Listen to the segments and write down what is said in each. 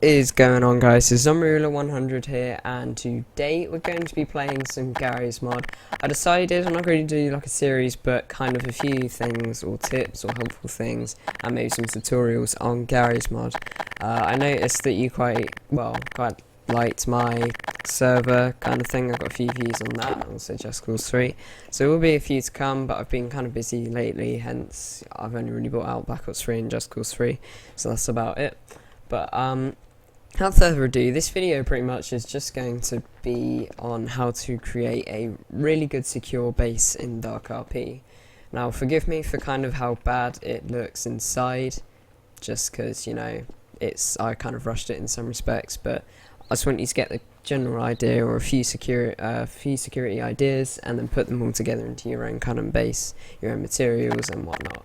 Is going on, guys? It's Zombie100 here, and today we're going to be playing some Garry's mod. I decided I'm not going to do like a series, but kind of a few things or tips or helpful things, and maybe some tutorials on Garry's mod. I noticed that you quite liked my server kind of thing. I've got a few views on that, and also Just Cause 3. So there will be a few to come, but I've been kind of busy lately, hence I've only really brought out Black Ops 3 and Just Cause 3, so that's about it. But without further ado, this video pretty much is just going to be on how to create a really good secure base in DarkRP. Now, forgive me for kind of how bad it looks inside, just because, you know, I kind of rushed it in some respects, but I just want you to get the general idea or a few security ideas, and then put them all together into your own kind of base, your own materials and whatnot.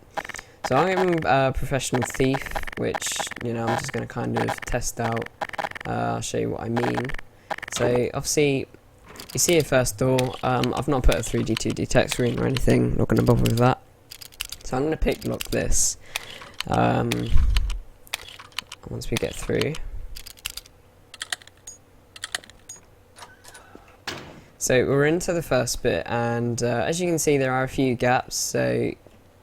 So I'm a professional thief, which, you know, I'm just going to kind of test out. I'll show you what I mean. So obviously, you see your first door. I've not put a 3D 2D text screen or anything, not going to bother with that. So I'm going to pick lock this. Once we get through. So we're into the first bit, and as you can see, there are a few gaps, so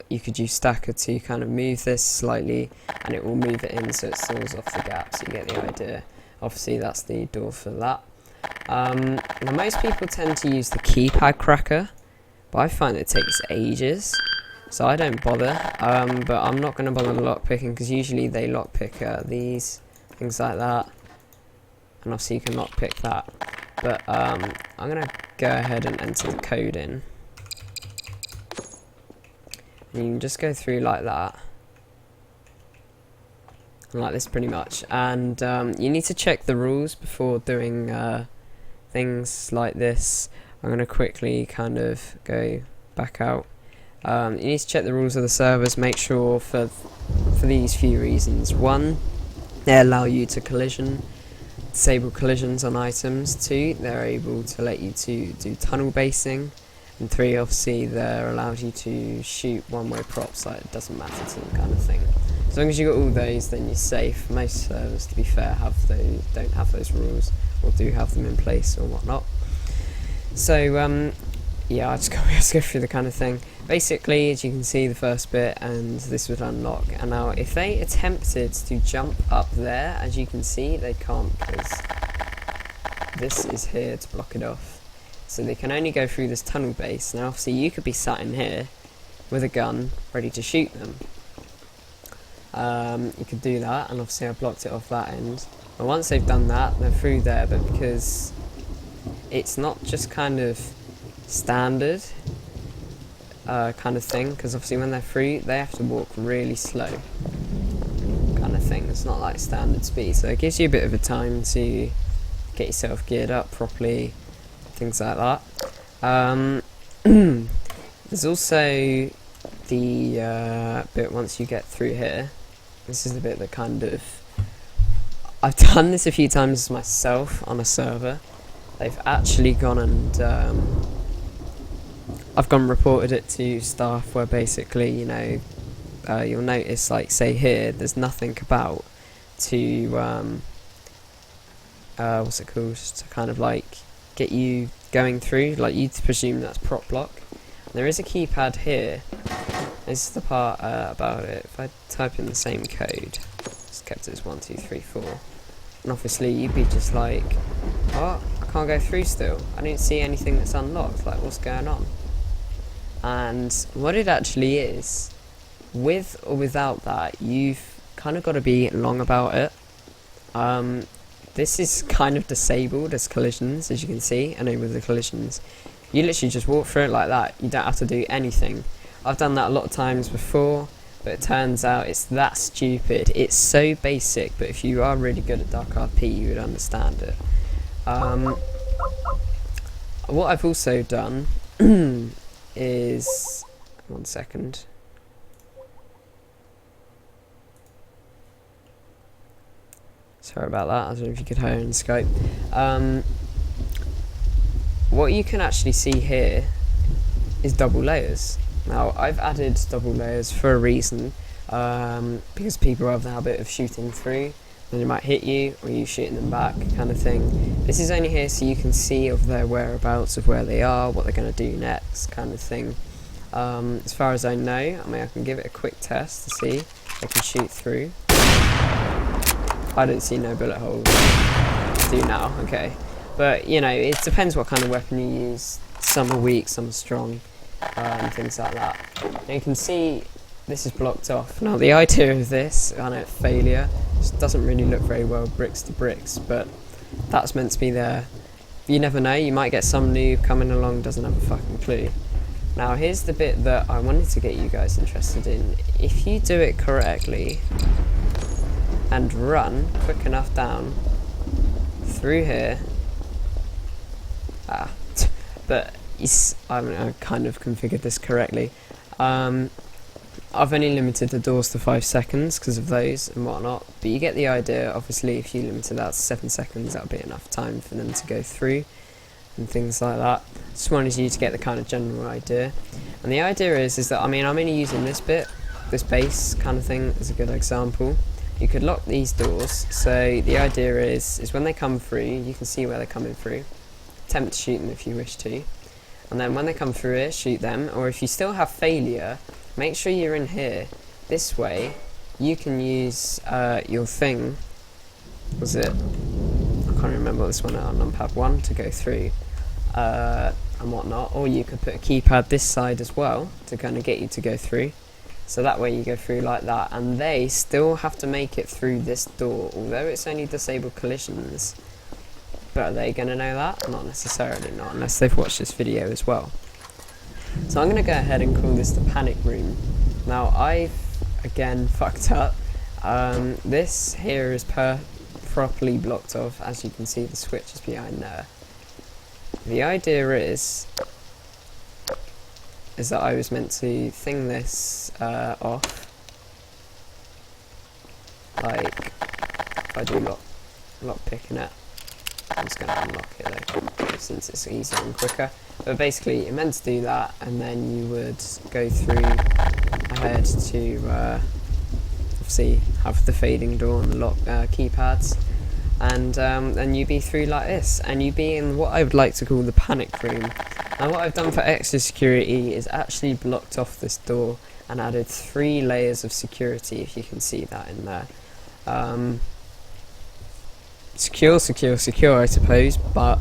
you could use stacker to kind of move this slightly, and it will move it in so it seals off the gaps. You get the idea. Obviously that's the door for that. Now most people tend to use the keypad cracker, but I find it takes ages, so I don't bother. But I'm not going to bother lockpicking, because usually they lockpick these, things like that, and obviously you can lockpick that. But I'm going to go ahead and enter the code in. And you can just go through like that, like this pretty much, and you need to check the rules before doing things like this. I'm going to quickly kind of go back out. You need to check the rules of the servers, make sure for these few reasons. One, they allow you to disable collisions on items. Two, they're able to let you to do tunnel basing. And 3, obviously, there allows you to shoot one-way props, like it doesn't matter to them, kind of thing. As long as you got all those, then you're safe. Most servers, to be fair, don't have those rules, or do have them in place or whatnot. So yeah, I just go through the kind of thing. Basically, as you can see, the first bit, and this would unlock. And now, if they attempted to jump up there, as you can see, they can't, because this is here to block it off. So they can only go through this tunnel base. Now obviously you could be sat in here with a gun ready to shoot them. You could do that, and obviously I blocked it off that end. But once they've done that, they're through there, but because it's not just kind of standard kind of thing, because obviously when they're through, they have to walk really slow kind of thing. It's not like standard speed, so it gives you a bit of a time to get yourself geared up properly, things like that. There's also the bit once you get through here. This is the bit that kind of, I've done this a few times myself on a server. They've actually gone and I've gone and reported it to staff, where basically, you know, you'll notice, like, say here, there's nothing about to what's it called, just to kind of like get you going through, like you'd presume that's prop block. There is a keypad here. This is the part about it. If I type in the same code, just kept it as 1, 2, 3, 4, and obviously you'd be just like, what? I can't go through still. I didn't see anything that's unlocked. Like, what's going on? And what it actually is, with or without that, you've kind of got to be long about it. This is kind of disabled as collisions, as you can see. I know with the collisions, you literally just walk through it like that. You don't have to do anything. I've done that a lot of times before, but it turns out it's that stupid. It's so basic, but if you are really good at DarkRP, you would understand it. What I've also done is, 1 second. Sorry about that, I don't know if you could hear in Skype. What you can actually see here is double layers. Now, I've added double layers for a reason, because people have the habit of shooting through and they might hit you or you shooting them back, kind of thing. This is only here so you can see of their whereabouts, of where they are, what they're going to do next, kind of thing. As far as I know, I mean, I can give it a quick test to see if I can shoot through. I don't see no bullet holes. I do now, okay. But, you know, it depends what kind of weapon you use. Some are weak, some are strong, and things like that. Now you can see this is blocked off. Now the idea of this, I know failure, just doesn't really look very well bricks to bricks, but that's meant to be there. You never know, you might get some noob coming along, doesn't have a fucking clue. Now here's the bit that I wanted to get you guys interested in. If you do it correctly and run quick enough down through here, but I kind of configured this correctly. I've only limited the doors to 5 seconds because of those and whatnot, but you get the idea. Obviously if you limited that to 7 seconds, that would be enough time for them to go through and things like that. Just wanted you to get the kind of general idea. And the idea is that, I mean, I'm only using this bit, this base kind of thing as a good example. You could lock these doors, so the idea is when they come through, you can see where they're coming through. Attempt to shoot them if you wish to. And then when they come through here, shoot them, or if you still have failure, make sure you're in here. This way, you can use your thing, was it? I can't remember this one on numpad 1 to go through and whatnot, or you could put a keypad this side as well to kind of get you to go through. So that way you go through like that, and they still have to make it through this door, although it's only disabled collisions. But are they going to know that? Not necessarily, not unless they've watched this video as well. So I'm going to go ahead and call this the panic room. Now I've again fucked up. This here is properly blocked off. As you can see, the switch is behind there. The idea is that I was meant to thing this off, like if I do lock picking it. I'm just going to unlock it though, since it's easier and quicker. But basically, you're meant to do that, and then you would go through ahead to obviously have the fading door and the lock keypads, and then you'd be through like this, and you'd be in what I would like to call the panic room. Now, what I've done for extra security is actually blocked off this door and added 3 layers of security, if you can see that in there. Secure, I suppose, but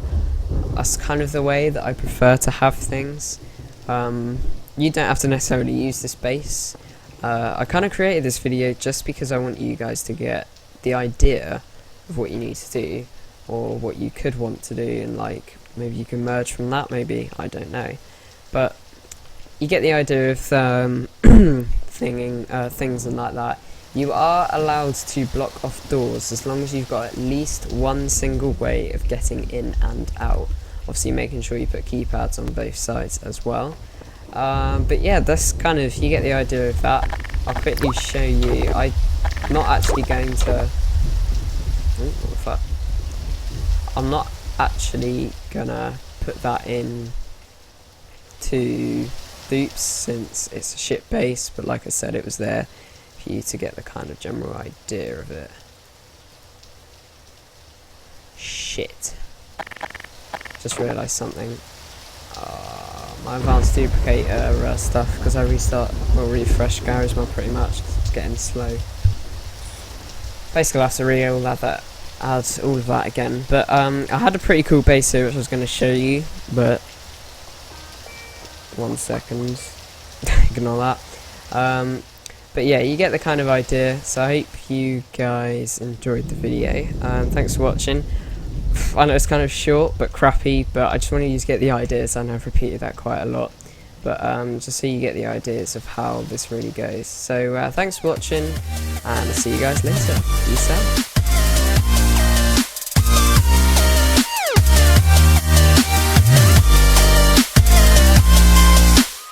that's kind of the way that I prefer to have things. You don't have to necessarily use this base. I kind of created this video just because I want you guys to get the idea of what you need to do, or what you could want to do, and like maybe you can merge from that, maybe, I don't know. But you get the idea of things and like that. You are allowed to block off doors as long as you've got at least one single way of getting in and out. Obviously making sure you put keypads on both sides as well. But yeah, that's kind of, you get the idea of that. I'll quickly show you. I'm not actually going to... Ooh, what the fuck? I'm not actually gonna put that in to Dupes since it's a shit base, but like I said, it was there for you to get the kind of general idea of it. Shit. Just realised something. My advanced duplicator stuff, because I refresh Garry's mod pretty much, it's getting slow. Basically I have to add all of that again, but I had a pretty cool base here which I was going to show you, but 1 second, ignore that. But yeah, you get the kind of idea, so I hope you guys enjoyed the video. Thanks for watching. I know it's kind of short but crappy, but I just wanted you to get the ideas. I know I've repeated that quite a lot, but just so you get the ideas of how this really goes. So thanks for watching, and I'll see you guys later. Peace out.